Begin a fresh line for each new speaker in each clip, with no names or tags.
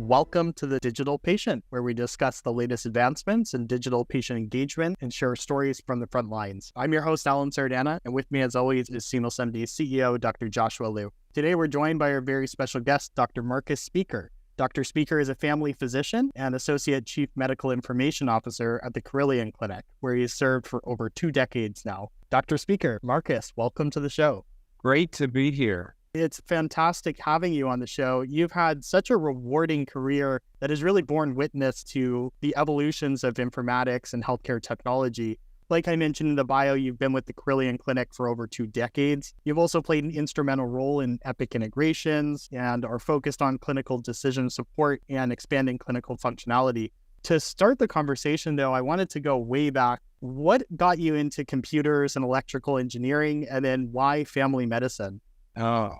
Welcome to the Digital Patient, where we discuss the latest advancements in digital patient engagement and share stories from the front lines. I'm your host, Alan Sardana, and with me as always is SeamlessMD CEO, Dr. Joshua Liu. Today we're joined by our very special guest, Dr. Marcus Speaker. Dr. Speaker is a family physician and Associate Chief Medical Information Officer at the Carilion Clinic, where he has served for over 2 decades now. Dr. Speaker, Marcus, welcome to the show.
Great to be here.
It's fantastic having you on the show. You've had such a rewarding career that has really borne witness to the evolutions of informatics and healthcare technology. Like I mentioned in the bio, you've been with the Carilion Clinic for over 2 decades. You've also played an instrumental role in Epic integrations and are focused on clinical decision support and expanding clinical functionality. To start the conversation, though, I wanted to go way back. What got you into computers and electrical engineering, and then why family medicine?
Oh,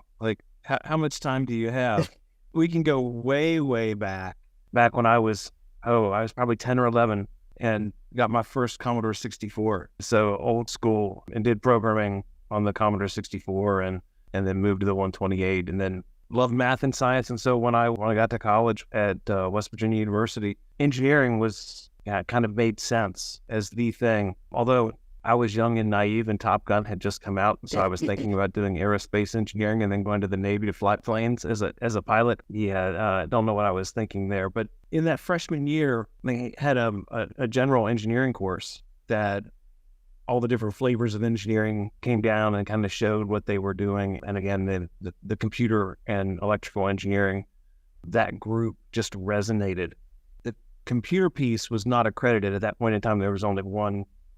how much time do you have? We can go way, way back. Back when I was probably 10 or 11 and got my first Commodore 64. So old school, and did programming on the Commodore 64 and then moved to the 128 and then loved math and science. And so when I got to college at West Virginia University, engineering kind of made sense as the thing. Although I was young and naive and Top Gun had just come out. So I was thinking about doing aerospace engineering and then going to the Navy to fly planes as a pilot. I don't know what I was thinking there. But in that freshman year, they had a general engineering course that all the different flavors of engineering came down and kind of showed what they were doing. And again, the computer and electrical engineering, that group just resonated. The computer piece was not accredited. At that point in time, there was only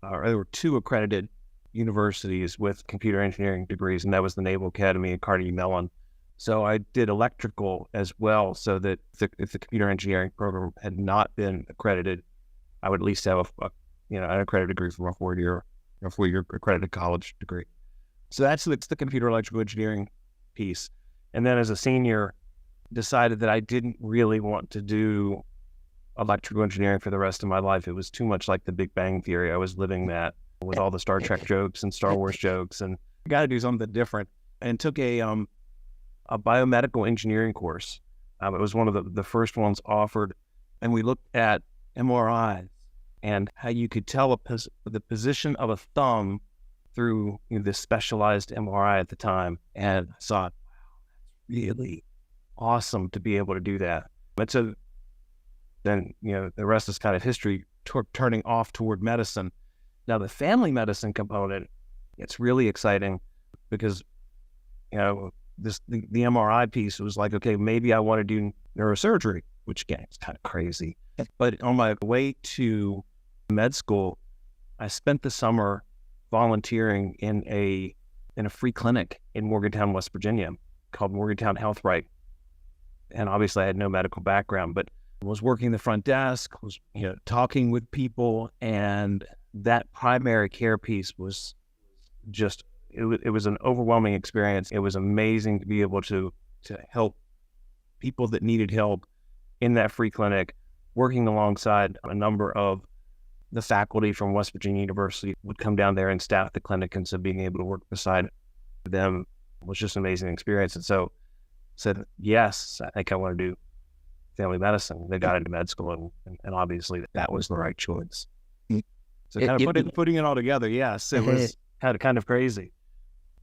there were 2 accredited universities with computer engineering degrees, and that was the Naval Academy and Carnegie Mellon. So I did electrical as well, so that if the computer engineering program had not been accredited, I would at least have an accredited degree from a 4-year accredited college degree. So it's the computer electrical engineering piece. And then as a senior, decided that I didn't really want to do electrical engineering for the rest of my life. It was too much like the Big Bang Theory. I was living that with all the Star Trek jokes and Star Wars jokes, and I got to do something different. And took a biomedical engineering course. It was one of the first ones offered, and we looked at MRIs and how you could tell the position of a thumb through this specialized MRI at the time. And I thought, wow, that's really awesome to be able to do that. And so then, the rest is kind of history, turning off toward medicine. Now, the family medicine component, it's really exciting because, the MRI piece was like, okay, maybe I want to do neurosurgery, which again, is kind of crazy. But on my way to med school, I spent the summer volunteering in a free clinic in Morgantown, West Virginia, called Morgantown Health Right. And obviously I had no medical background, but was working the front desk, was talking with people, and that primary care piece was just it was an overwhelming experience. It was amazing to be able to help people that needed help in that free clinic, working alongside a number of the faculty from West Virginia University would come down there and staff the clinic, and so being able to work beside them was just an amazing experience. And so said, yes, I think I want to do family medicine. They got into med school, and obviously that was the right choice. So putting it all together, yes, it was kind of crazy.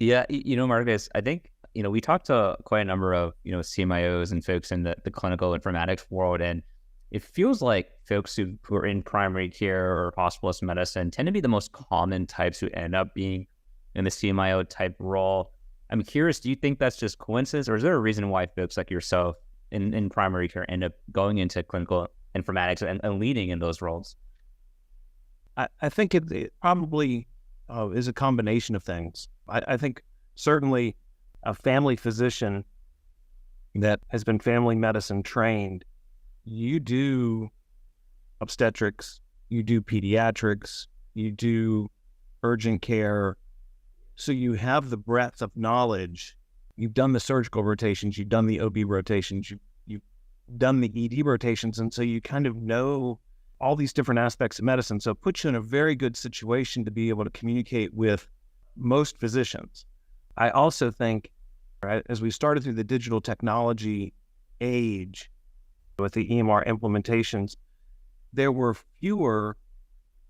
Yeah, Marcus, I think, we talked to quite a number of, CMIOs and folks in the clinical informatics world, and it feels like folks who are in primary care or hospitalist medicine tend to be the most common types who end up being in the CMIO type role. I'm curious, do you think that's just coincidence, or is there a reason why folks like yourself in primary care end up going into clinical informatics and leading in those roles?
I think it probably is a combination of things. I think certainly a family physician that has been family medicine trained, you do obstetrics, you do pediatrics, you do urgent care. So you have the breadth of knowledge. You've done the surgical rotations, you've done the OB rotations, you've done the ED rotations, and so you kind of know all these different aspects of medicine. So it puts you in a very good situation to be able to communicate with most physicians. I also think, right, as we started through the digital technology age, with the EMR implementations, there were fewer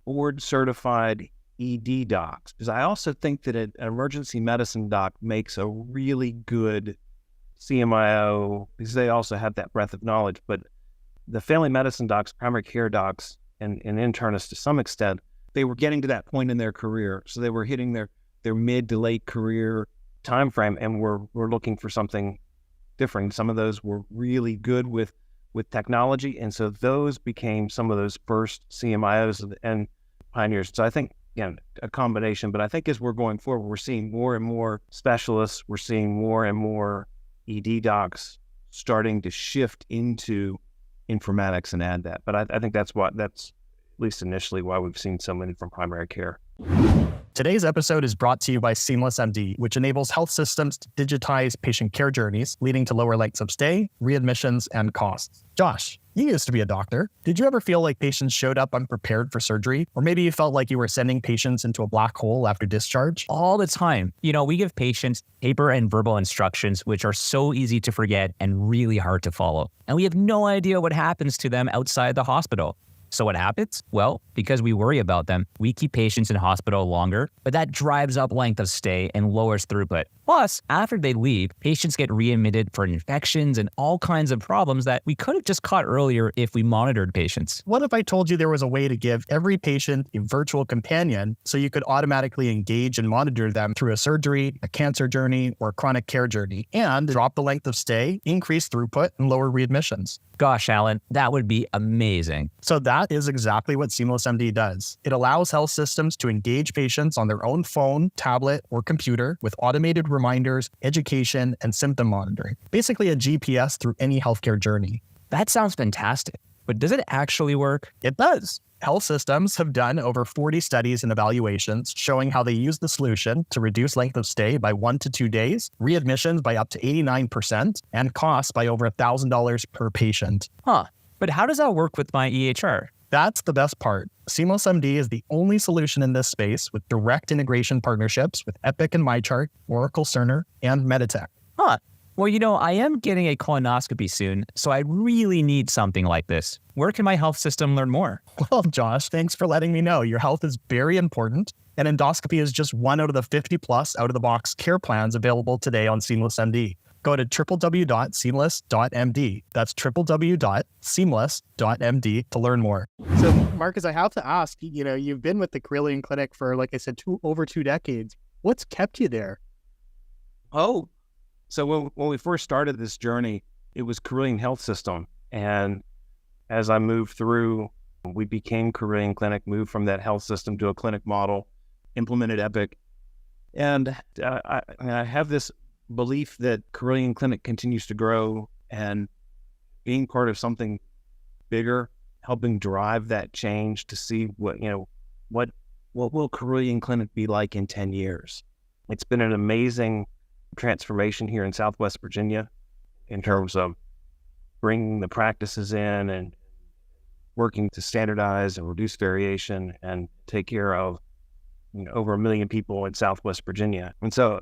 board-certified ED docs. Because I also think that an emergency medicine doc makes a really good CMIO, because they also have that breadth of knowledge. But the family medicine docs, primary care docs, and internists to some extent, they were getting to that point in their career. So they were hitting their mid to late career time frame, and we're looking for something different. Some of those were really good with technology, and so those became some of those first CMIOs and pioneers. So I think, again, a combination, but I think as we're going forward, we're seeing more and more specialists, we're seeing more and more ED docs starting to shift into informatics and add that. But I think that's at least initially why we've seen so many from primary care.
Today's episode is brought to you by SeamlessMD, which enables health systems to digitize patient care journeys, leading to lower lengths of stay, readmissions, and costs. Josh, you used to be a doctor. Did you ever feel like patients showed up unprepared for surgery? Or maybe you felt like you were sending patients into a black hole after discharge?
All the time. We give patients paper and verbal instructions, which are so easy to forget and really hard to follow. And we have no idea what happens to them outside the hospital. So what happens? Well, because we worry about them, we keep patients in hospital longer, but that drives up length of stay and lowers throughput. Plus, after they leave, patients get readmitted for infections and all kinds of problems that we could have just caught earlier if we monitored patients.
What if I told you there was a way to give every patient a virtual companion so you could automatically engage and monitor them through a surgery, a cancer journey, or a chronic care journey, and drop the length of stay, increase throughput, and lower readmissions?
Gosh, Alan, that would be amazing.
So that is exactly what SeamlessMD does. It allows health systems to engage patients on their own phone, tablet, or computer with automated reminders, education, and symptom monitoring. Basically a GPS through any healthcare journey.
That sounds fantastic, but does it actually work?
It does. Health systems have done over 40 studies and evaluations showing how they use the solution to reduce length of stay by 1 to 2 days, readmissions by up to 89%, and costs by over $1,000 per patient.
But how does that work with my EHR?
That's the best part. SeamlessMD is the only solution in this space with direct integration partnerships with Epic and MyChart, Oracle Cerner, and Meditech.
Well, I am getting a colonoscopy soon, so I really need something like this. Where can my health system learn more?
Well, Josh, thanks for letting me know. Your health is very important, and endoscopy is just one out of the 50+ out-of-the-box care plans available today on SeamlessMD. Go to www.seamless.md. That's www.seamless.md to learn more. So, Marcus, I have to ask, you've been with the Carilion Clinic for, like I said, over 2 decades. What's kept you there?
So when we first started this journey, it was Carilion Health System. And as I moved through, we became Carilion Clinic, moved from that health system to a clinic model, implemented Epic. And I have this belief that Carilion Clinic continues to grow, and being part of something bigger, helping drive that change to see what will Carilion Clinic be like in 10 years. It's been an amazing transformation here in Southwest Virginia in terms of bringing the practices in and working to standardize and reduce variation and take care of over 1 million people in Southwest Virginia. And so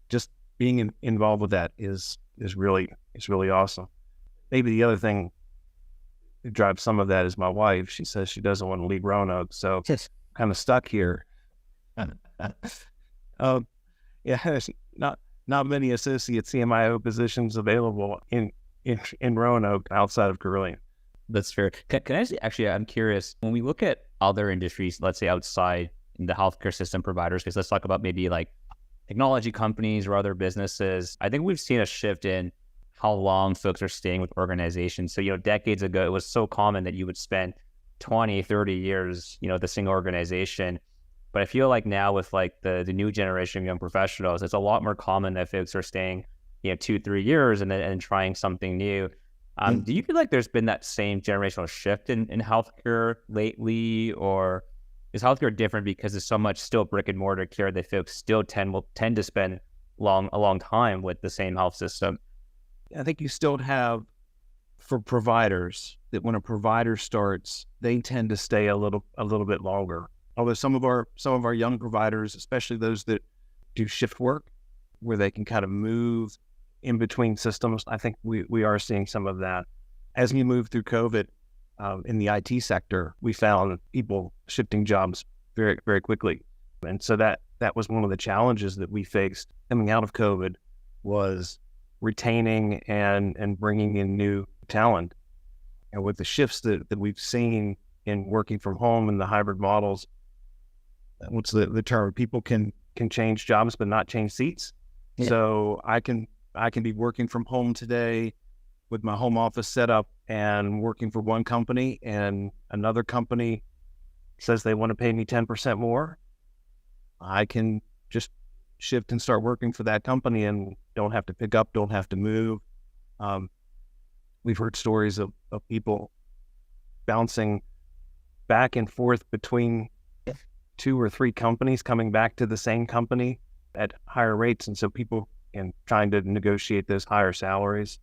just being involved with that is really awesome. Maybe the other thing that drives some of that is my wife. She says she doesn't want to leave Roanoke, so I'm kind of stuck here. There's not many associate CMIO positions available in Roanoke outside of Carilion.
That's fair. Can I actually, I'm curious, when we look at other industries, let's say outside in the healthcare system providers, because let's talk about maybe like technology companies or other businesses, I think we've seen a shift in how long folks are staying with organizations. So, decades ago, it was so common that you would spend 20, 30 years, the single organization. But I feel like now with like the new generation of young professionals, it's a lot more common that folks are staying, 2-3 years and trying something new. Do you feel like there's been that same generational shift in healthcare lately, or is healthcare different because there's so much still brick and mortar care that folks still tend to spend a long time with the same health system?
I think you still have, for providers, that when a provider starts, they tend to stay a little bit longer. Although some of our young providers, especially those that do shift work, where they can kind of move in between systems, I think we are seeing some of that. as we moved through COVID in the IT sector, we found people shifting jobs very, very quickly. And so that was one of the challenges that we faced coming out of COVID, was retaining and bringing in new talent. And with the shifts that we've seen in working from home and the hybrid models, what's the term? People can change jobs but not change seats. Yeah. So I can be working from home today with my home office set up and working for one company, and another company says they want to pay me 10% more. I can just shift and start working for that company and don't have to pick up, don't have to move. We've heard stories of people bouncing back and forth between 2 or 3 companies, coming back to the same company at higher rates. And so people trying to negotiate those higher salaries.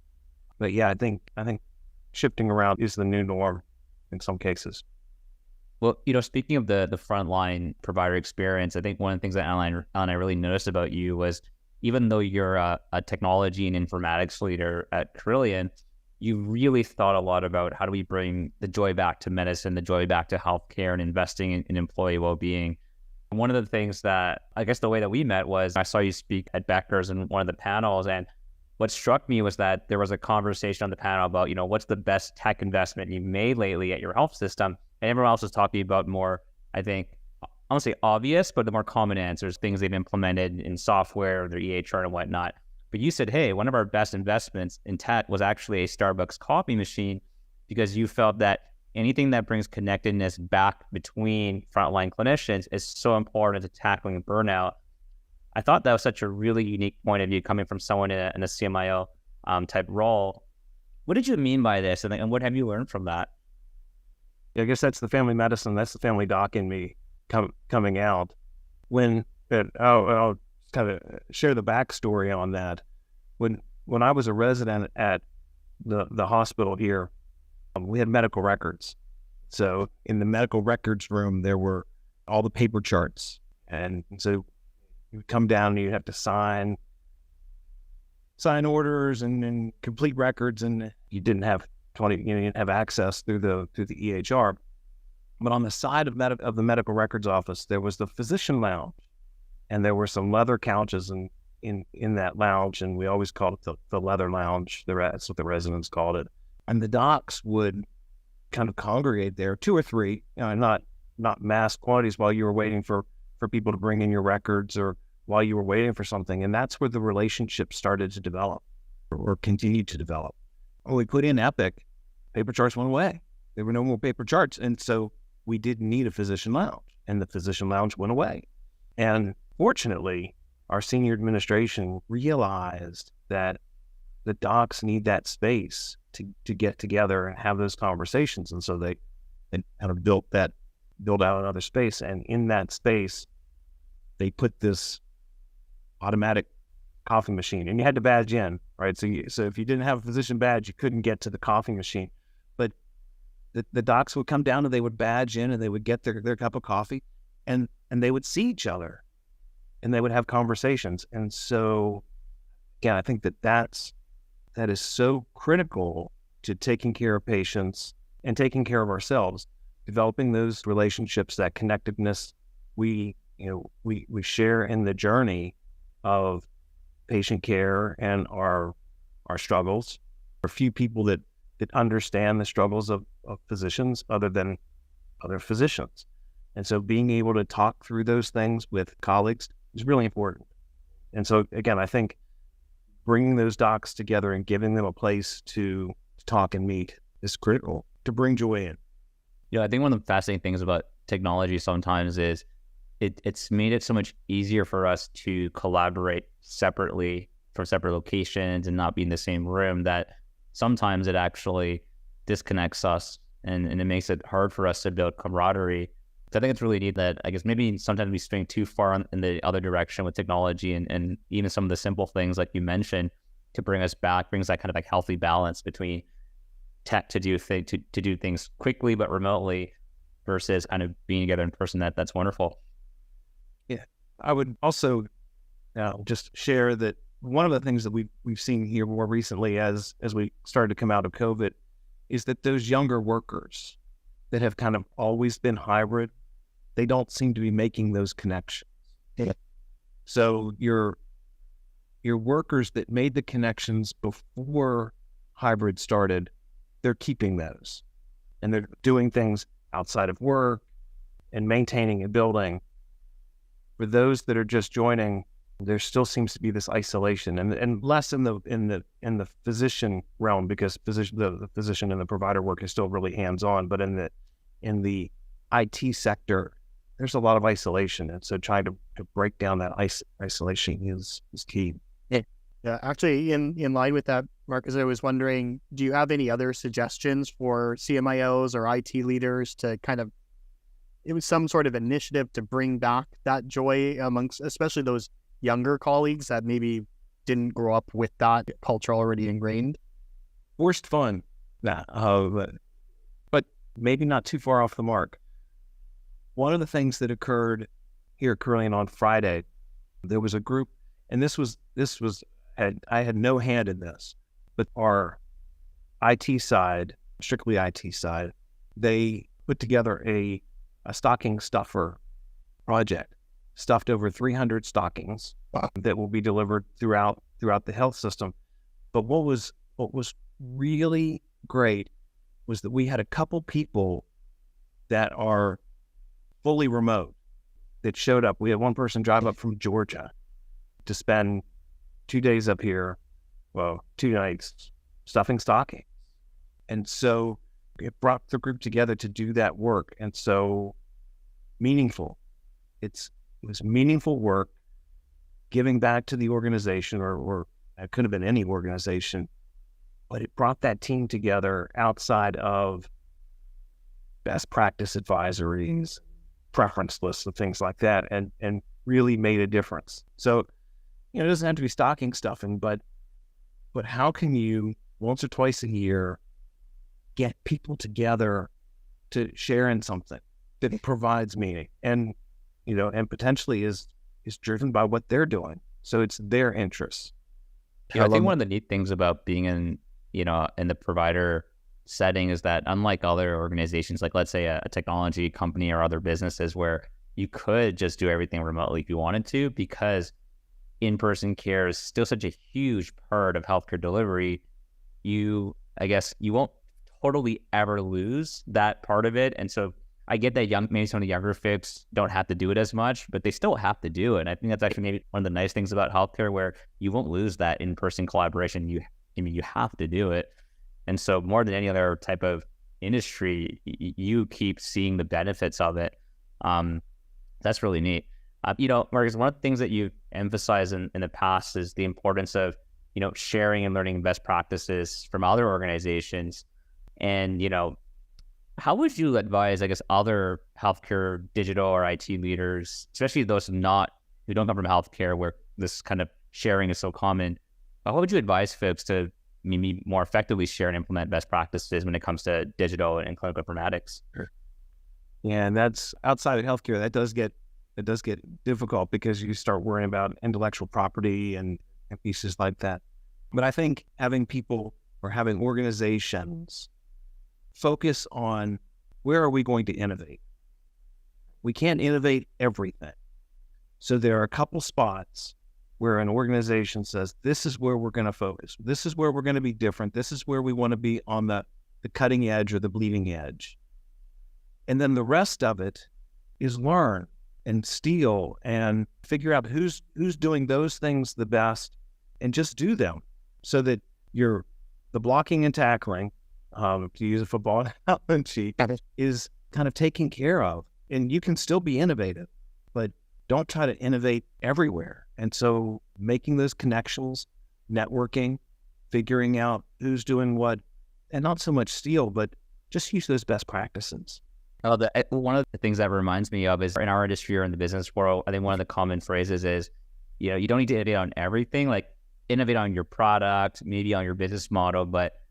But yeah, I think shifting around is the new norm in some cases.
Well, speaking of the frontline provider experience, I think one of the things that Alan and I really noticed about you was, even though you're a technology and informatics leader at Carilion, you really thought a lot about how do we bring the joy back to medicine, the joy back to healthcare, and investing in employee well-being. And one of the things that, I guess the way that we met was, I saw you speak at Becker's in one of the panels, and what struck me was that there was a conversation on the panel about, what's the best tech investment you made lately at your health system? And everyone else was talking about more, I think, I won't say obvious, but the more common answers, things they've implemented in software, their EHR and whatnot. But you said, hey, one of our best investments in tech was actually a Starbucks coffee machine, because you felt that anything that brings connectedness back between frontline clinicians is so important to tackling burnout. I thought that was such a really unique point of view coming from someone in a CMIO type role. What did you mean by this, and what have you learned from that?
I guess that's the family medicine, that's the family doc in me coming out. I'll kind of share the backstory on that. When I was a resident at the hospital here, we had medical records. So in the medical records room, there were all the paper charts. And so you would come down and you'd have to sign orders and complete records, and you didn't have you didn't have access through the EHR. But on the side of the medical records office, there was the physician lounge, and there were some leather couches in that lounge, and we always called it the leather lounge. That's what the residents called it. And the docs would kind of congregate there, 2 or 3, not mass quantities, while you were waiting for people to bring in your records, or while you were waiting for something. And that's where the relationship started to develop, or continued to develop. When we put in Epic, paper charts went away. There were no more paper charts. And so we didn't need a physician lounge, and the physician lounge went away. And fortunately, our senior administration realized that the docs need that space to get together and have those conversations. And so they kind of built out another space. And in that space, they put this automatic coffee machine, and you had to badge in, right? So if you didn't have a physician badge, you couldn't get to the coffee machine. But the docs would come down and they would badge in, and they would get their cup of coffee, and they would see each other, and they would have conversations. And so, again, I think that is so critical to taking care of patients and taking care of ourselves, developing those relationships, that connectedness we share in the journey of patient care and our struggles. There are few people that understand the struggles of physicians other than other physicians. And so being able to talk through those things with colleagues is really important. And so, again, I think bringing those docs together and giving them a place to talk and meet is critical to bring joy in.
Yeah, I think one of the fascinating things about technology sometimes is it's made it so much easier for us to collaborate separately from separate locations and not be in the same room, that sometimes it actually disconnects us and it makes it hard for us to build camaraderie. So I think it's really neat that, I guess, maybe sometimes we swing too far in the other direction with technology and even some of the simple things like you mentioned to bring us back, brings that kind of like healthy balance between tech to do things quickly but remotely versus kind of being together in person. That's wonderful.
Yeah, I would also just share that one of the things that we've seen here more recently as we started to come out of COVID is that those younger workers that have kind of always been hybrid, they don't seem to be making those connections.
Yeah.
So your workers that made the connections before hybrid started, they're keeping those. And they're doing things outside of work and maintaining a building. For those that are just joining, there still seems to be this isolation, and less in the physician realm, because the physician and the provider work is still really hands-on, but in the IT sector, there's a lot of isolation, and so trying to break down that isolation is key.
Yeah, actually, in line with that, Marcus, I was wondering, do you have any other suggestions for CMIOs or IT leaders to kind of, it was some sort of initiative to bring back that joy amongst, especially those younger colleagues that maybe didn't grow up with that culture already ingrained?
Forced fun, but maybe not too far off the mark. One of the things that occurred here at Carilion on Friday, there was a group, and I had no hand in this, but our IT side, strictly IT side, they put together a stocking stuffer project, stuffed over 300 stockings that will be delivered throughout the health system. But what was really great was that we had a couple people that are fully remote that showed up. We had one person drive up from Georgia to spend 2 days up here, 2 nights, stuffing stockings. And so it brought the group together to do that work. And so meaningful. It was meaningful work, giving back to the organization, or it could have been any organization, but it brought that team together outside of best practice advisories, preference lists, and things like that, and really made a difference. So, it doesn't have to be stocking stuffing, but how can you, once or twice a year, get people together to share in something that provides meaning and potentially is driven by what they're doing. So it's their interests.
Yeah, I think one of the neat things about being in the provider setting is that, unlike other organizations, like let's say a technology company or other businesses where you could just do everything remotely if you wanted to, because in-person care is still such a huge part of healthcare delivery, I guess you won't totally ever lose that part of it. And so I get that maybe some of the younger folks don't have to do it as much, but they still have to do it. And I think that's actually maybe one of the nice things about healthcare, where you won't lose that in-person collaboration. You have to do it. And so more than any other type of industry, you keep seeing the benefits of it. That's really neat. Marcus, one of the things that you've emphasized in the past is the importance of, sharing and learning best practices from other organizations. And, how would you advise, I guess, other healthcare digital or IT leaders, especially those who don't come from healthcare where this kind of sharing is so common? What would you advise folks to maybe more effectively share and implement best practices when it comes to digital and clinical informatics?
Sure. Yeah, and that's outside of healthcare. That does get difficult because you start worrying about intellectual property and pieces like that. But I think having people or having organizations focus on, where are we going to innovate? We can't innovate everything. So there are a couple spots where an organization says, this is where we're going to focus. This is where we're going to be different. This is where we want to be on the cutting edge or the bleeding edge. And then the rest of it is learn and steal and figure out who's doing those things the best and just do them, so that the blocking and tackling, to use a football analogy, is kind of taken care of. And you can still be innovative, but don't try to innovate everywhere. And so making those connections, networking, figuring out who's doing what, and not so much steal, but just use those best practices.
One of the things that reminds me of is, in our industry or in the business world, I think one of the common phrases is, you don't need to innovate on everything. Like, innovate on your product, maybe on your business model, but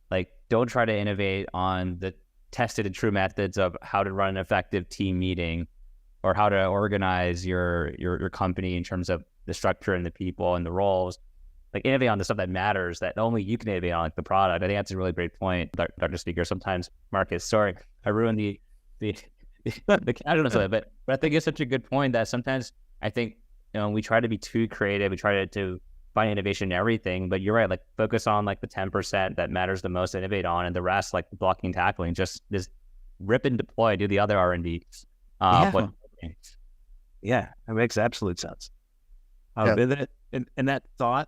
like, don't try to innovate on the tested and true methods of how to run an effective team meeting, or how to organize your company in terms of the structure and the people and the roles. like innovate on the stuff that matters, that only you can innovate on, like the product. I think that's a really great point, Dr. Speaker. Sometimes, Marcus, sorry, I ruined the the casualness of it, but I think it's such a good point that sometimes I think, we try to be too creative. We try to find innovation in everything, but you're right. Like focus on like the 10% that matters the most, innovate on, and the rest, like blocking and tackling, just rip and deploy, do the other R&D.
Yeah. Yeah, it makes absolute sense. And that thought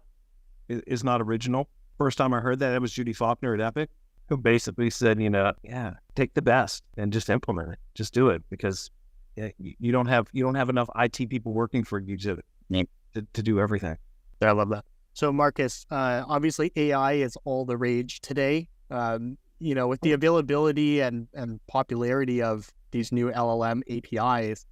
is not original. First time I heard that, it was Judy Faulkner at Epic, who basically said, take the best and just implement it. Just do it, because you don't have enough IT people working for you to do everything.
I love that. So Marcus, obviously AI is all the rage today. With the availability and popularity of these new LLM APIs,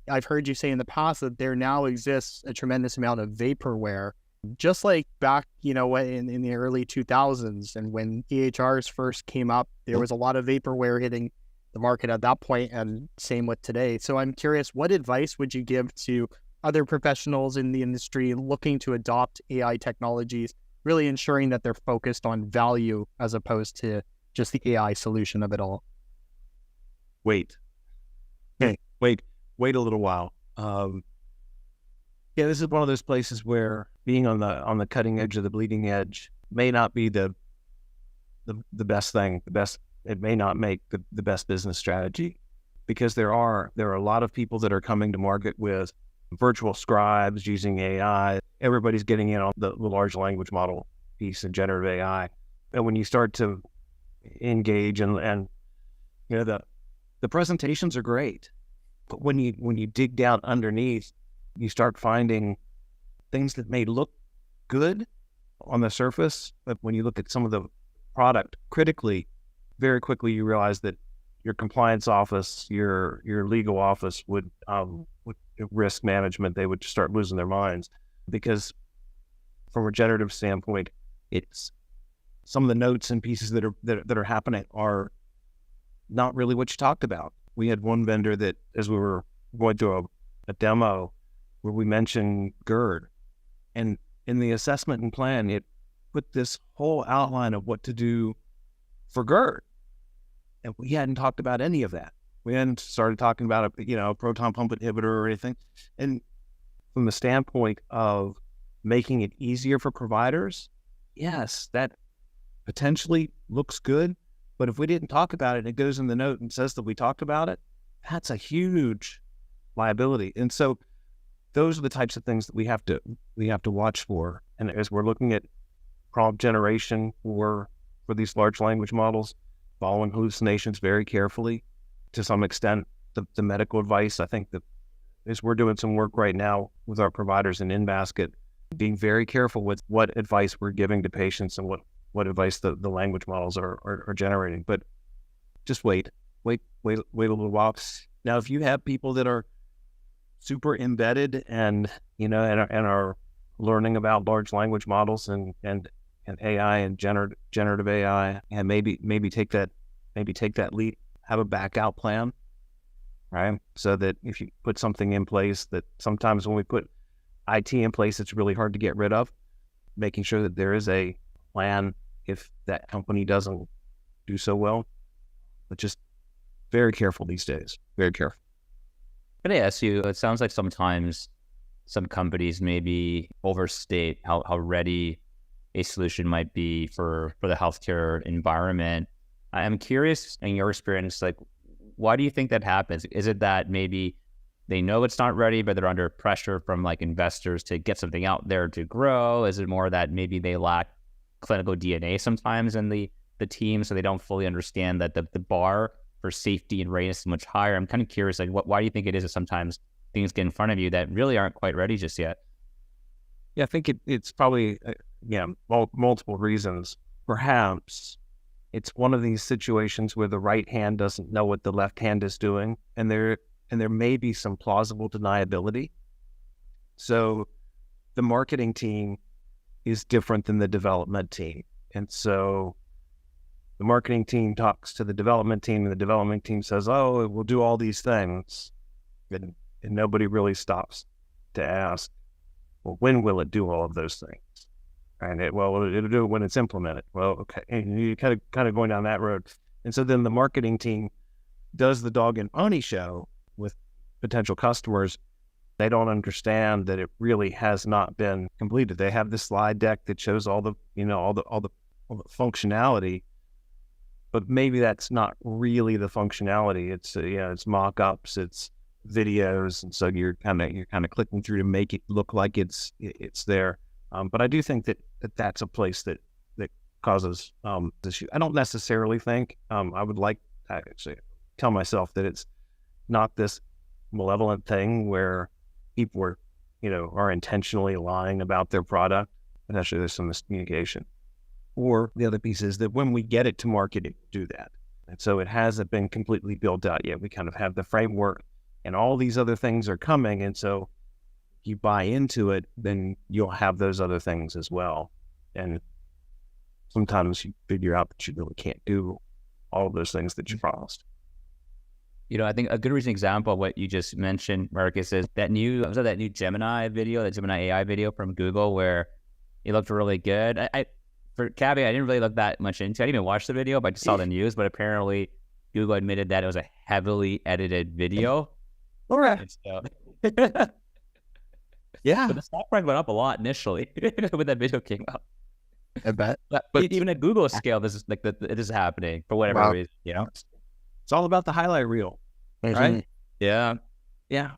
I've heard you say in the past that there now exists a tremendous amount of vaporware, just like back, in the early 2000s. And when EHRs first came up, there was a lot of vaporware hitting the market at that point, and same with today. So I'm curious, what advice would you give to other professionals in the industry looking to adopt AI technologies, really ensuring that they're focused on value as opposed to just the AI solution of it all?
Wait a little while. This is one of those places where being on the cutting edge of the bleeding edge may not be the best thing. It may not make the best business strategy, because there are a lot of people that are coming to market with virtual scribes using AI. Everybody's getting in on the large language model piece and generative AI. And when you start to engage and the presentations are great, but when you dig down underneath, you start finding things that may look good on the surface, but when you look at some of the product critically, very quickly you realize that your compliance office, your legal office would risk management, they would just start losing their minds, because from a generative standpoint, it's some of the notes and pieces that are happening are not really what you talked about. We had one vendor that, as we were going through a demo, where we mentioned GERD, and in the assessment and plan, it put this whole outline of what to do for GERD, and we hadn't talked about any of that. We hadn't started talking about a proton pump inhibitor or anything. And from the standpoint of making it easier for providers, yes, that potentially looks good. But if we didn't talk about it, and it goes in the note and says that we talked about it, that's a huge liability. And so those are the types of things that we have to watch for. And as we're looking at prompt generation for these large language models, following hallucinations very carefully, to some extent, the medical advice, I think that as we're doing some work right now with our providers in basket, being very careful with what advice we're giving to patients and what advice the language models are generating. But just wait a little while. Now, if you have people that are super embedded and are learning about large language models and AI and generative AI, and maybe take that lead, have a backup plan, right? So that if you put something in place, that sometimes when we put IT in place, it's really hard to get rid of, making sure that there is a plan if that company doesn't do so well. But just very careful these days, very careful.
Can I ask you, it sounds like sometimes some companies maybe overstate how ready a solution might be for the healthcare environment. I'm curious, in your experience, like, why do you think that happens? Is it that maybe they know it's not ready, but they're under pressure from like investors to get something out there to grow? Is it more that maybe they lack clinical DNA sometimes in the team, so they don't fully understand that the bar for safety and readiness is much higher? I'm kind of curious, like, why do you think it is that sometimes things get in front of you that really aren't quite ready just yet?
Yeah, I think it's probably, multiple reasons. Perhaps it's one of these situations where the right hand doesn't know what the left hand is doing, and there may be some plausible deniability. So the marketing team is different than the development team. And so the marketing team talks to the development team, and the development team says, oh, we'll do all these things. And nobody really stops to ask, well, when will it do all of those things? And it'll do it when it's implemented. Well, okay, and you kind of going down that road. And so then the marketing team does the dog and pony show with potential customers. They don't understand that it really has not been completed. They have this slide deck that shows all the functionality, but maybe that's not really the functionality. It's it's mock-ups, it's videos, and so you're kind of clicking through to make it look like it's there. But I do think that's a place that causes issue. I don't necessarily think I would like to actually tell myself that it's not this malevolent thing where people are intentionally lying about their product. And actually, there's some miscommunication. Or the other piece is that when we get it to market, it will do that. And so it hasn't been completely built out yet. We kind of have the framework, and all these other things are coming. And so if you buy into it, then you'll have those other things as well. And sometimes you figure out that you really can't do all of those things that you promised.
I think a good recent example of what you just mentioned, Marcus, is that new Gemini video, that Gemini AI video from Google, where it looked really good. For caveat, I didn't really look that much into it. I didn't even watch the video, but I just saw the news. But apparently, Google admitted that it was a heavily edited video.
All right.
So,
Yeah.
but the stock price went up a lot initially when that video came out.
I bet.
But even at Google scale, this is it is happening for whatever reason.
It's all about the highlight reel, right?
Yeah.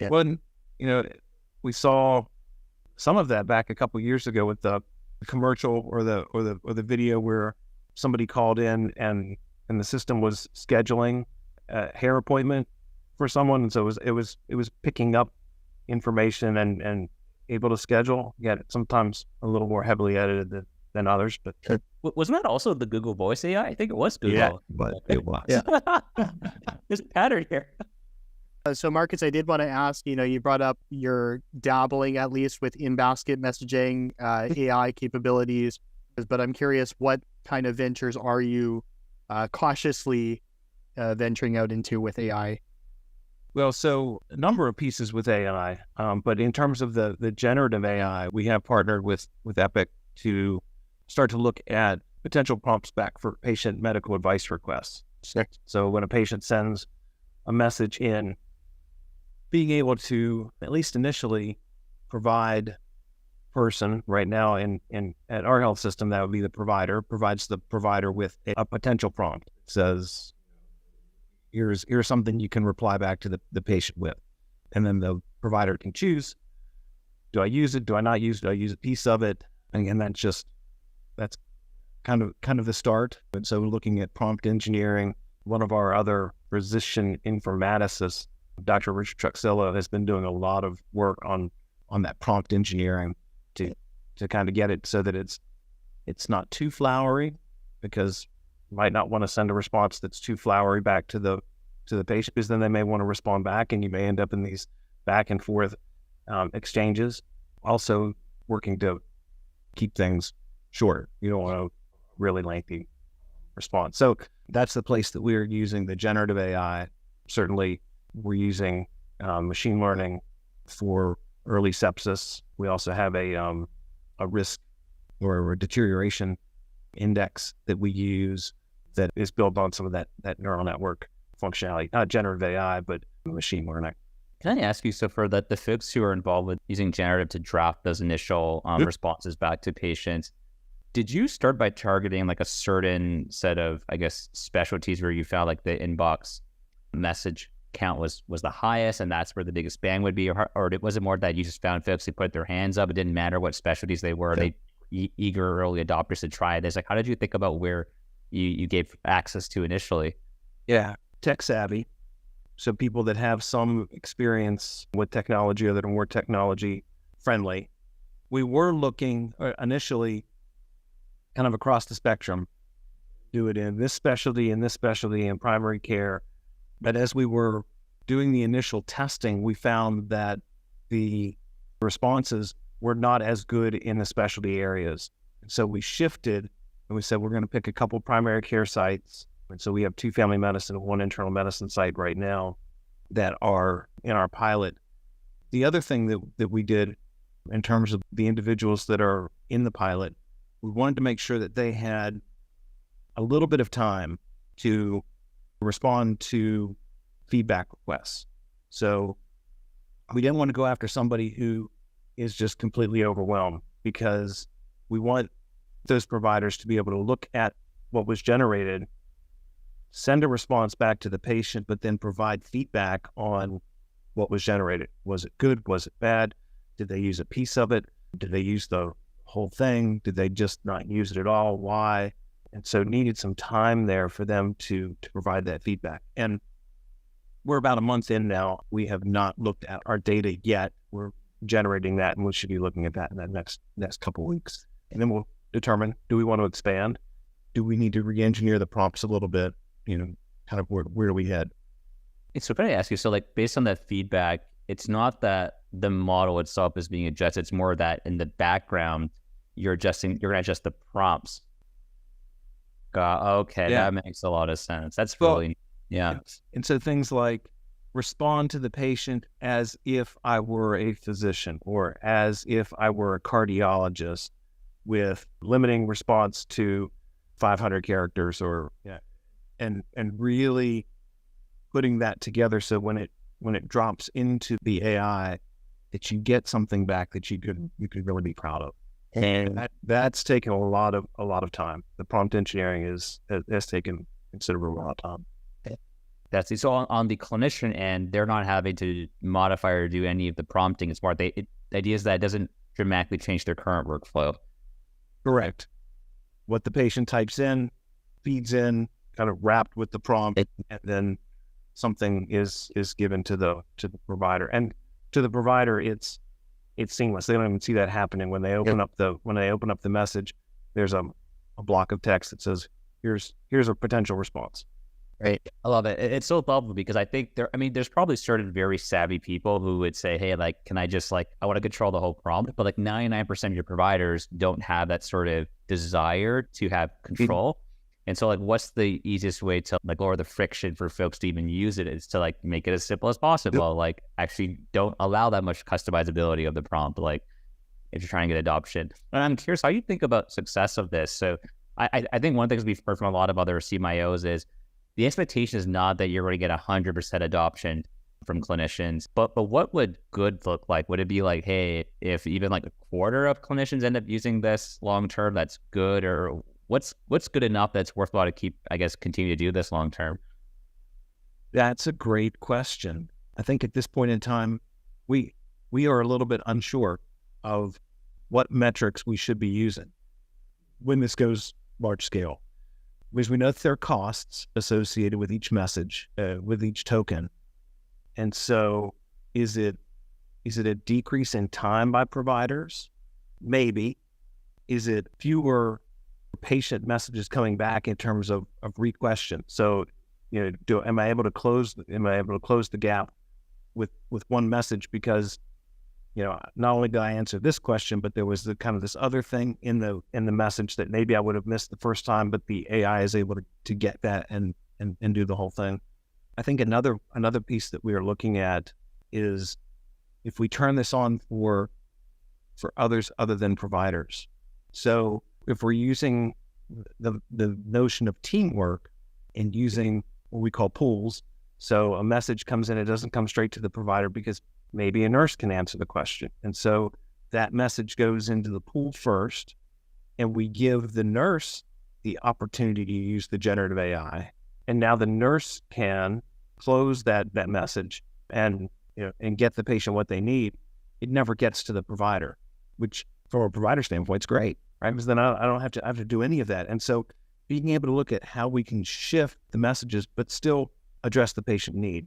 Well, we saw some of that back a couple of years ago with the commercial or the video where somebody called in and the system was scheduling a hair appointment for someone, and so it was picking up information and able to schedule. Yeah, sometimes a little more heavily edited than others, but
wasn't that also the Google Voice AI? I think it was Google.
Yeah, but it was.
Yeah.
There's a pattern here.
So Marcus, I did want to ask, you brought up your dabbling at least with in-basket messaging, AI capabilities, but I'm curious, what kind of ventures are you cautiously venturing out into with AI?
Well, so a number of pieces with AI, but in terms of the generative AI, we have partnered with Epic to start to look at potential prompts back for patient medical advice requests. So when a patient sends a message in, being able to, at least initially, provide person right now at our health system, that would be the provider, provides the provider with a potential prompt. It says, here's something you can reply back to the patient with. And then the provider can choose, do I use it? Do I not use it? Do I use a piece of it? And that's kind of the start. And so looking at prompt engineering, one of our other physician informaticists, Dr. Richard Truxillo, has been doing a lot of work on that prompt engineering to kind of get it so that it's not too flowery, because you might not want to send a response that's too flowery back to the patient, because then they may want to respond back and you may end up in these back and forth exchanges. Also working to keep things short. You don't want a really lengthy response. So that's the place that we're using the generative AI. Certainly we're using machine learning for early sepsis. We also have a risk or a deterioration index that we use that is built on some of that neural network functionality, not generative AI, but machine learning.
Can I ask you, so for the folks who are involved with using generative to draft those initial responses back to patients, did you start by targeting like a certain set of, I guess, specialties where you found like the inbox message count was the highest and that's where the biggest bang would be? Or was it more that you just found folks who put their hands up? It didn't matter what specialties they were. They eager early adopters to try this. Like, how did you think about where you gave access to initially?
Yeah, tech savvy. So people that have some experience with technology or that are more technology friendly. We were looking initially kind of across the spectrum, do it in this specialty, in primary care. But as we were doing the initial testing, we found that the responses were not as good in the specialty areas. And so we shifted and we said, we're going to pick a couple primary care sites. And so we have 2 family medicine and 1 internal medicine site right now that are in our pilot. The other thing that we did in terms of the individuals that are in the pilot we wanted to make sure that they had a little bit of time to respond to feedback requests. So we didn't want to go after somebody who is just completely overwhelmed, because we want those providers to be able to look at what was generated, send a response back to the patient, but then provide feedback on what was generated. Was it good? Was it bad? Did they use a piece of it? Did they use the whole thing? Did they just not use it at all? Why? And so needed some time there for them to provide that feedback. And we're about a month in now. We have not looked at our data yet. We're generating that, and we should be looking at that in that next couple of weeks. And then we'll determine, do we want to expand? Do we need to re-engineer the prompts a little bit? Kind of where do we head?
So can I ask you, so like based on that feedback, it's not that the model itself is being adjusted, it's more that in the background, you're going to adjust the prompts. Okay,
Yeah.
that makes a lot of sense. That's
Well,
really, yeah.
And so things like respond to the patient as if I were a physician, or as if I were a cardiologist, with limiting response to 500 characters, or and really putting that together so when it drops into the AI, that you get something back that you could really be proud of. And that's taken a lot of time. The prompt engineering has taken considerable amount of time.
That's so on the clinician end, they're not having to modify or do any of the prompting. It's more the idea is that it doesn't dramatically change their current workflow.
Correct. What the patient types in, feeds in, kind of wrapped with the prompt, and then something is given to the provider. And to the provider, it's seamless. They don't even see that happening when they open up the message. There's a block of text that says, "Here's a potential response."
Right. I love it. It's so thoughtful, because I think there's probably certain very savvy people who would say, hey, like, can I just I want to control the whole prompt? But like 99% of your providers don't have that sort of desire to have control. And so like, what's the easiest way to like lower the friction for folks to even use it, is to like make it as simple as possible. Like actually don't allow that much customizability of the prompt, like if you're trying to get adoption. And I'm curious how you think about success of this. So I think one of the things we've heard from a lot of other CMIOs is the expectation is not that you're going to get 100% adoption from clinicians, but what would good look like? Would it be like, hey, if even like a quarter of clinicians end up using this long term, that's good? Or what's good enough that's worthwhile to keep, I guess, continue to do this long term?
That's a great question. I think at this point in time, we are a little bit unsure of what metrics we should be using when this goes large scale, because we know that there are costs associated with each message, with each token. And so is it a decrease in time by providers? Maybe. Is it fewer patient messages coming back in terms of re-question? So, am I able to close the gap with one message, because not only did I answer this question, but there was the kind of this other thing in the message that maybe I would have missed the first time, but the AI is able to get that and do the whole thing. I think another piece that we are looking at is if we turn this on for others other than providers. So if we're using the notion of teamwork and using what we call pools, so a message comes in, it doesn't come straight to the provider because maybe a nurse can answer the question. And so that message goes into the pool first, and we give the nurse the opportunity to use the generative AI. And now the nurse can close that message and get the patient what they need. It never gets to the provider, which from a provider standpoint is great, right? Because then I don't have to do any of that. And so being able to look at how we can shift the messages, but still address the patient need.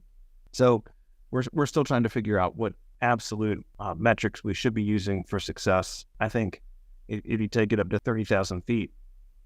So we're still trying to figure out what absolute metrics we should be using for success. I think if you take it up to 30,000 feet,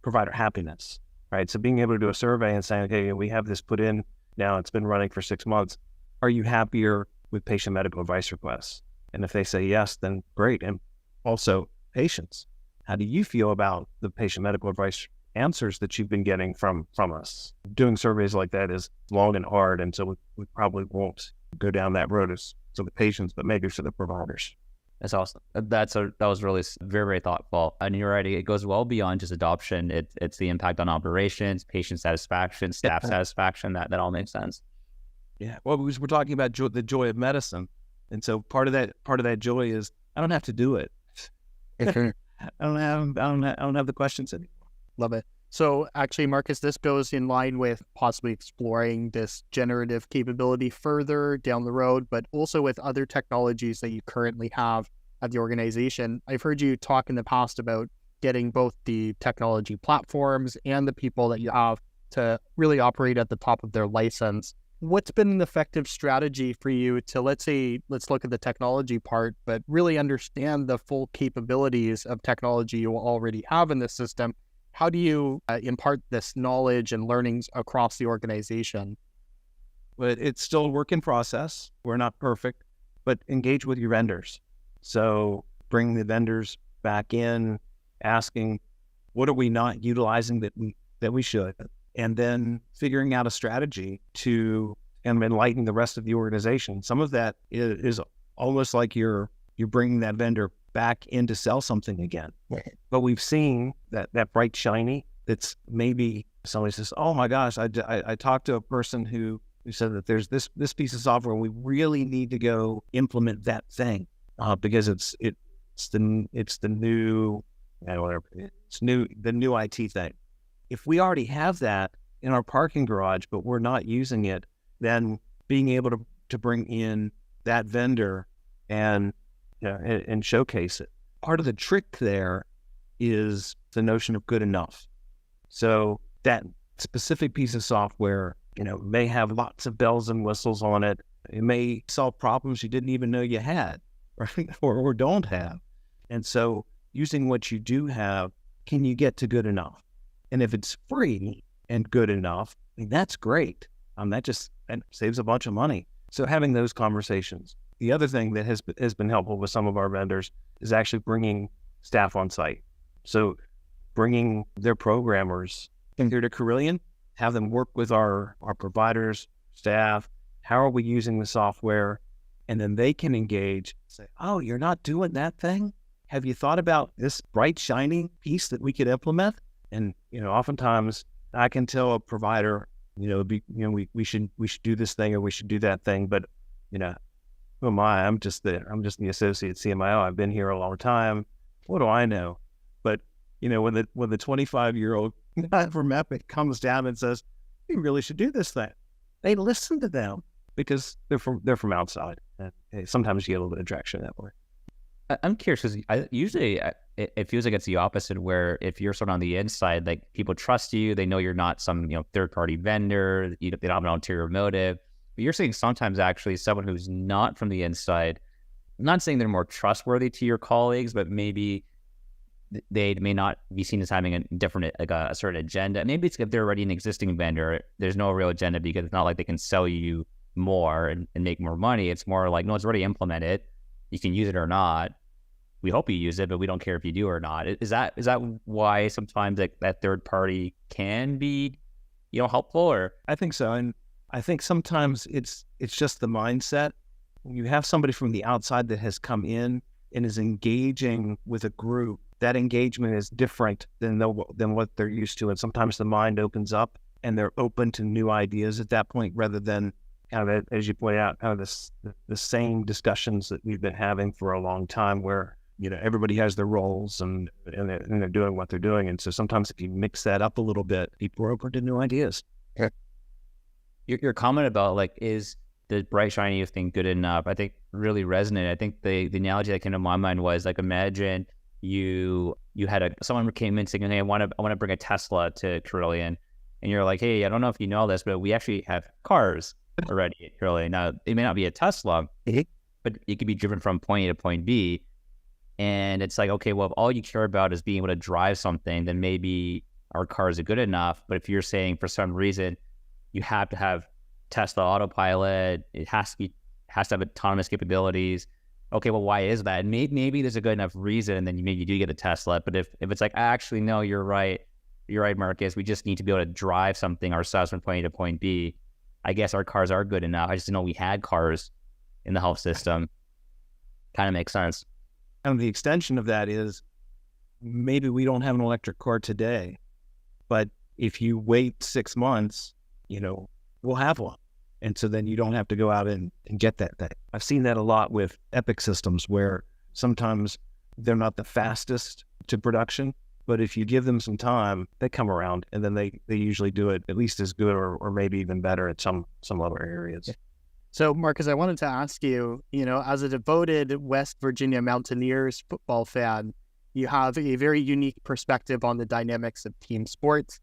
provider happiness, right? So being able to do a survey and saying, okay, we have this put in now, it's been running for 6 months. Are you happier with patient medical advice requests? And if they say yes, then great. And also patients, how do you feel about the patient medical advice answers that you've been getting from us? Doing surveys like that is long and hard. And so we probably won't go down that road as to the patients, but maybe for the providers.
That's awesome. That was really very, very thoughtful. And you're right, it goes well beyond just adoption. It's the impact on operations, patient satisfaction, staff satisfaction. That all makes sense.
Yeah. Well, we're talking about the joy of medicine, and so part of that joy is I don't have to do it. I don't have the questions anymore.
Love it. So actually, Marcus, this goes in line with possibly exploring this generative capability further down the road, but also with other technologies that you currently have at the organization. I've heard you talk in the past about getting both the technology platforms and the people that you have to really operate at the top of their license. What's been an effective strategy for you to, let's look at the technology part, but really understand the full capabilities of technology you already have in the system? How do you impart this knowledge and learnings across the organization?
But it's still a work in process. We're not perfect, but engage with your vendors. So bring the vendors back in, asking, what are we not utilizing that we should? And then figuring out a strategy to enlighten the rest of the organization. Some of that is almost like you're bringing that vendor back in to sell something again.
Right.
But we've seen that bright shiny, that's maybe somebody says, oh my gosh, I talked to a person who said that there's this piece of software and we really need to go implement that thing because it's the new IT thing. If we already have that in our parking garage, but we're not using it, then being able to bring in that vendor and showcase it. Part of the trick there is the notion of good enough. So that specific piece of software, may have lots of bells and whistles on it. It may solve problems you didn't even know you had, right? or don't have. And so using what you do have, can you get to good enough? And if it's free and good enough, that's great. That saves a bunch of money. So having those conversations. The other thing that has been helpful with some of our vendors is actually bringing staff on site. So bringing their programmers here to Carilion, have them work with our providers, staff. How are we using the software? And then they can engage, say, oh, you're not doing that thing? Have you thought about this bright, shiny piece that we could implement? And, oftentimes I can tell a provider, we should do this thing or we should do that thing. But, who am I? I'm just the associate CMIO. I've been here a long time. What do I know? But, when the 25-year-old guy from Epic comes down and says, we really should do this thing, they listen to them because they're from outside. And sometimes you get a little bit of traction that way.
I'm curious because usually it feels like it's the opposite, where if you're sort of on the inside, like people trust you, they know you're not some third-party vendor, they don't have an ulterior motive. But you're saying sometimes actually someone who's not from the inside, I'm not saying they're more trustworthy to your colleagues, but maybe they may not be seen as having a different, like a certain agenda. Maybe it's if they're already an existing vendor, there's no real agenda because it's not like they can sell you more and make more money. It's more like, no, it's already implemented. You can use it or not. We hope you use it, but we don't care if you do or not. Is that why sometimes that third party can be, helpful? Or
I think so, and I think sometimes it's just the mindset. When you have somebody from the outside that has come in and is engaging with a group, that engagement is different than what they're used to, and sometimes the mind opens up and they're open to new ideas at that point, rather than kind of, as you point out, kind of the same discussions that we've been having for a long time, where everybody has their roles and they're doing what they're doing. And so sometimes if you mix that up a little bit, people are open to new ideas.
Okay.
Your comment about is the bright shiny thing good enough, I think really resonated. I think the analogy that came to my mind was imagine you had someone came in saying, hey, I want to bring a Tesla to Carilion, and you're like, hey, I don't know if you know this, but we actually have cars already at Carilion. Now it may not be a Tesla, but it could be driven from point A to point B. And it's like, okay, well, if all you care about is being able to drive something, then maybe our cars are good enough. But if you're saying for some reason you have to have Tesla autopilot, it has to have autonomous capabilities. Okay, well, why is that? And maybe there's a good enough reason, and then maybe you do get a Tesla. But if it's like, actually, no, you're right, Marcus, we just need to be able to drive something ourselves from point A to point B. I guess our cars are good enough. I just didn't know we had cars in the health system. Kind of makes sense.
And the extension of that is maybe we don't have an electric car today, but if you wait 6 months, we'll have one. And so then you don't have to go out and get that thing. I've seen that a lot with Epic systems where sometimes they're not the fastest to production, but if you give them some time, they come around, and then they usually do it at least as good or maybe even better at some other areas.
So, Marcus, I wanted to ask you, as a devoted West Virginia Mountaineers football fan, you have a very unique perspective on the dynamics of team sports.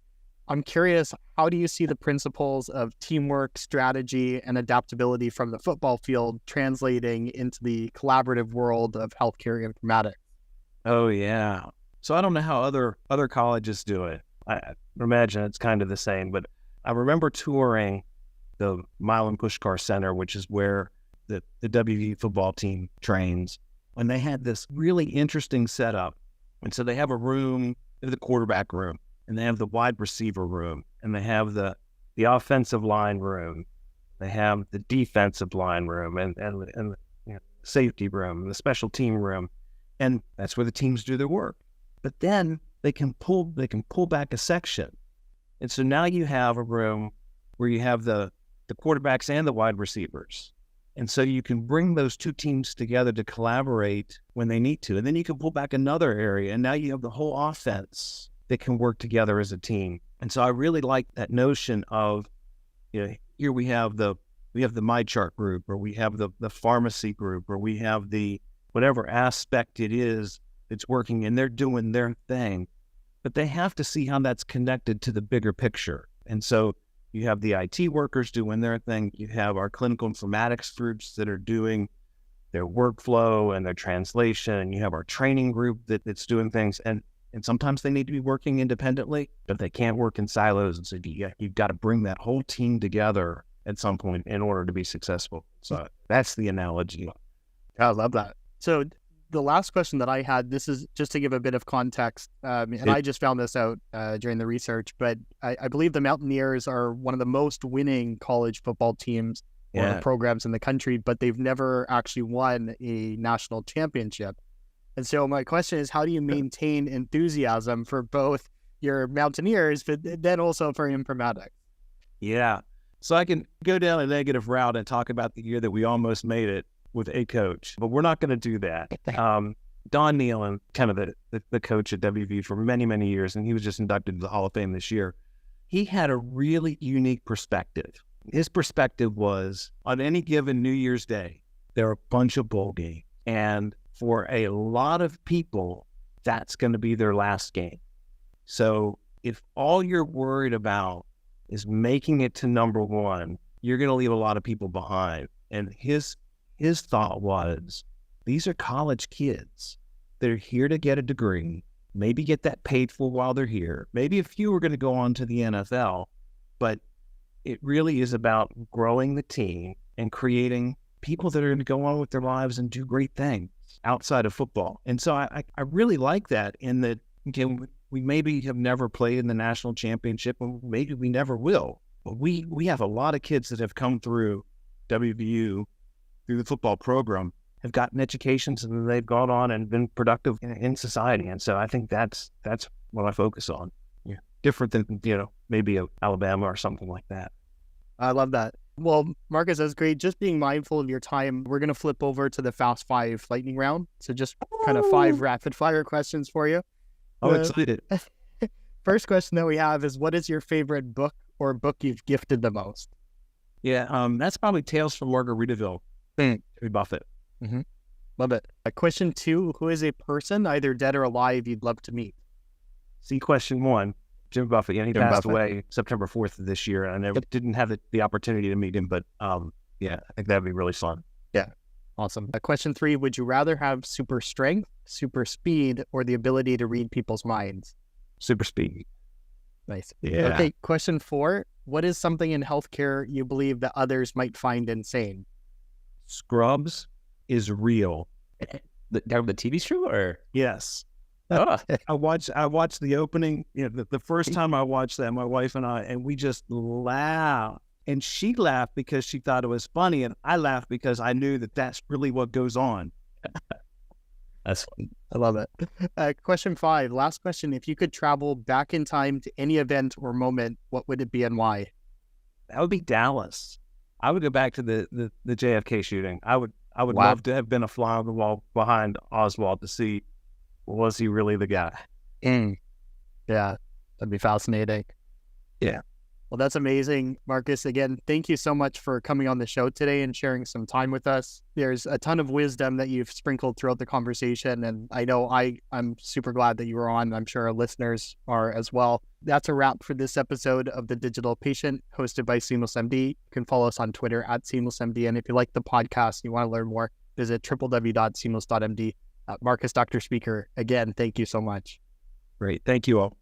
I'm curious, how do you see the principles of teamwork, strategy, and adaptability from the football field translating into the collaborative world of healthcare informatics?
Oh, yeah. So I don't know how other colleges do it. I imagine it's kind of the same, but I remember touring the Milan Pushkar Center, which is where the WV football team trains, and they had this really interesting setup. And so they have a room, the quarterback room, and they have the wide receiver room, and they have the offensive line room, they have the defensive line room, and the safety room, the special team room, and that's where the teams do their work. But then they can pull back a section, and so now you have a room where you have the quarterbacks and the wide receivers, and so you can bring those two teams together to collaborate when they need to, and then you can pull back another area, and now you have the whole offense that can work together as a team. And so I really like that notion of, here we have the MyChart group, or we have the pharmacy group, or we have the whatever aspect it is that's working, and they're doing their thing, but they have to see how that's connected to the bigger picture. And so you have the IT workers doing their thing. You have our clinical informatics groups that are doing their workflow and their translation. And you have our training group that's doing things. And sometimes they need to be working independently, but they can't work in silos. And so you've got to bring that whole team together at some point in order to be successful. So that's the analogy.
I love that. So the last question that I had, this is just to give a bit of context, and I just found this out during the research, but I believe the Mountaineers are one of the most winning college football teams or programs in the country, but they've never actually won a national championship. And so my question is, how do you maintain enthusiasm for both your Mountaineers, but then also for informatics?
Yeah. So I can go down a negative route and talk about the year that we almost made it with a coach, but we're not going to do that. Don Nealon, kind of the coach at WV for many, many years, and he was just inducted to the Hall of Fame this year. He had a really unique perspective. His perspective was, on any given New Year's Day, there are a bunch of bowl games, and for a lot of people, that's going to be their last game. So if all you're worried about is making it to number one, you're going to leave a lot of people behind. And his thought was, these are college kids. They're here to get a degree, maybe get that paid for while they're here. Maybe a few are going to go on to the NFL, but it really is about growing the team and creating people that are going to go on with their lives and do great things outside of football. And so I really like that, in that, we maybe have never played in the national championship, and maybe we never will. But we have a lot of kids that have come through WVU, through the football program, have gotten educations, and they've gone on and been productive in society. And so I think that's what I focus on. Yeah. Different than, maybe Alabama or something like that.
I love that. Well, Marcus, that's great. Just being mindful of your time, we're going to flip over to the Fast 5 lightning round. So just kind of 5 rapid fire questions for you.
I'm excited.
First question that we have is, what is your favorite book or book you've gifted the most?
Yeah, that's probably Tales from Margaritaville. Jimmy Buffett.
Mm-hmm. Love it. Question 2, who is a person, either dead or alive, you'd love to meet?
See, question 1, Jim Buffett. Yeah, he passed away September 4th of this year, and I never didn't have the opportunity to meet him, but I think that'd be really fun.
Yeah. Awesome. Question 3, would you rather have super strength, super speed, or the ability to read people's minds?
Super speed.
Nice.
Yeah.
Okay, question 4, what is something in healthcare you believe that others might find insane?
Scrubs is real.
The TV show, or?
Yes.
Oh.
I watched the opening. The first time I watched that, my wife and we just laughed. And she laughed because she thought it was funny, and I laughed because I knew that that's really what goes on.
That's fun.
I love it. Question 5, last question. If you could travel back in time to any event or moment, what would it be and why?
That would be Dallas. I would go back to the JFK shooting. I would
Wow.
love to have been a fly on the wall behind Oswald to see, was he really the guy?
Yeah, that'd be fascinating.
Yeah.
Well, that's amazing, Marcus. Again, thank you so much for coming on the show today and sharing some time with us. There's a ton of wisdom that you've sprinkled throughout the conversation, and I know I'm super glad that you were on. I'm sure our listeners are as well. That's a wrap for this episode of The Digital Patient, hosted by SeamlessMD. You can follow us on Twitter at SeamlessMD, and if you like the podcast and you want to learn more, visit www.seamless.md. Marcus, Dr. Speaker, again, thank you so much.
Great. Thank you all.